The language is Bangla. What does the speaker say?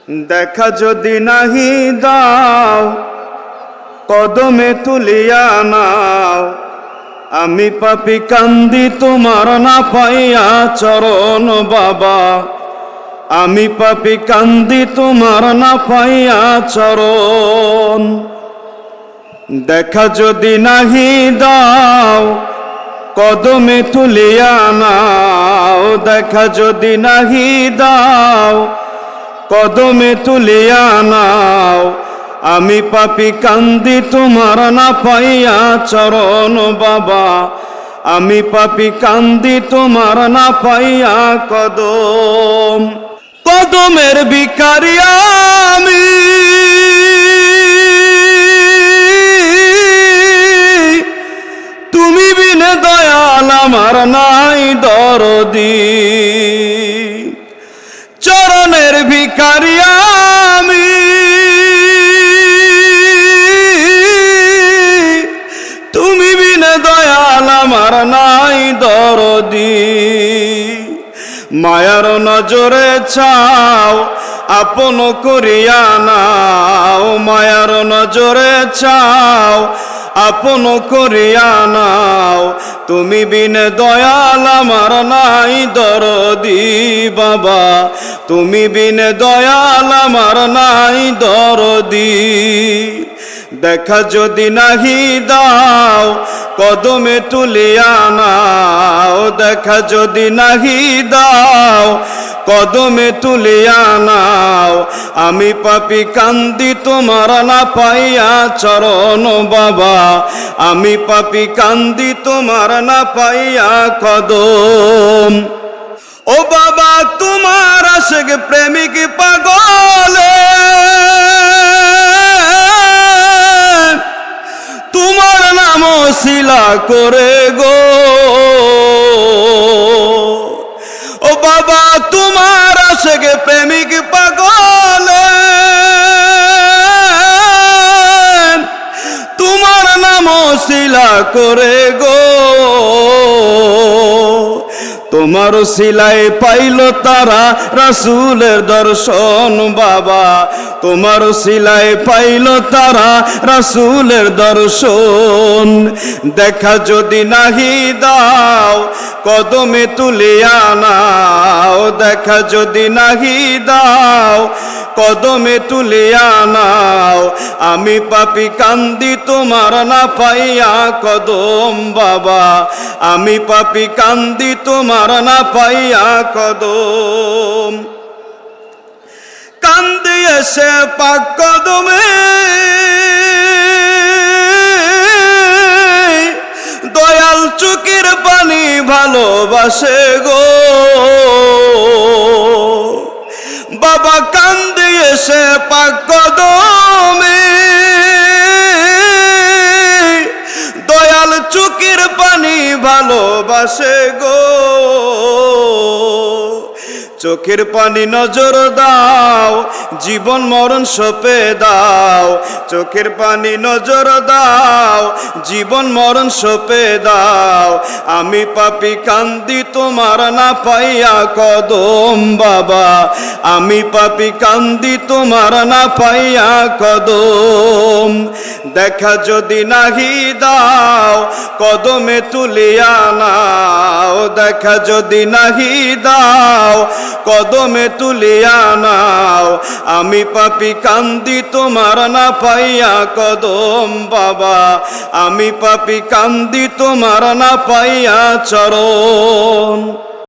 দেখা যদি নাহি দাও কদমে তুলিয়া নাও, আমি পাপী কান্দি তোমার না পাইয়া চরণ বাবা, আমি পাপী কান্দি তোমার না পাইয়া চরণ। দেখা যদি নাহি দাও কদমে তুলিয়া নাও, দেখা যদি নাহি দাও কদমে তুলিয়া নাও, আমি পাপী কান্দি তোমার না পাইয়া চরণ বাবা, আমি পাপী কান্দি তোমার না পাইয়া কদম। কদমের ভিখারি আমি, তুমি বিনে দয়াল আমার নাই দরদি। চরণের ভিখারি আমি, তুমি বিনে দয়াল আমার নাই দরদি। মায়ার নজরে চাও আপন করিয়া নাও, মায়ার নজরে চাও আপন করিয়া নাও, তুমি বিনে দয়াল আমার নাই দরদি বাবা, তুমি বিনে দয়াল আমার নাই দরদি। দেখা যদি নাহি দাও কদমে তুলিয়া নাও, দেখা যদি নাহি দাও কদমে তুলিয়া নাও, আমি পাপী কান্দি তোমার না পাইয়া চরণ বাবা, আমি পাপী কান্দি তোমার না পাইয়া কদম। ও বাবা তোমার আশিক প্রেমিক পাগলে, তোমার নাম শিলা করে গো। ও বাবা তোমার আশিক প্রেমিক পাগলে, তোমার নাম শিলা করে গো। তোমার শিলায় পাইল তারা রাসূলের দর্শন বাবা, তোমার শিলায় পাইল তারা রাসূলের দর্শন। দেখা যদি নাহি দাও কদমে তুলিয়া নাও, দেখা যদি নাহি দাও কদমে তুলিয়া নাও, আমি পাপী কান্দি তোমার না পাইয়া কদম বাবা, আমি পাপী কান্দি তোমার না পাইয়া কদম। কান্দি এসে পাক কদমে দয়াল চোখের পানি ভালোবাসে গো। বাবা কান্দি এসে পাক কদমে দয়াল চোখের পানি ভালোবাসে গো। চোখের পানি নজর দাও, জীবন মরণ সপে দাও, চোখের পানি নজর দাও, জীবন মরণ সপে দাও, আমি পাপী কান্দি তোমার না পাইয়া কদম বাবা, আমি পাপী কান্দি তোমার না পাইয়া কদম। দেখা যদি নাহি দাও কদমে তুলিয়া নাও, দেখা যদি নাহি দাও কদমে তুলিয়া নাও, আমি পাপী কান্দি তোমার না পাইয়া কদম বাবা, আমি পাপী কান্দি তোমার না পাইয়া চরণ।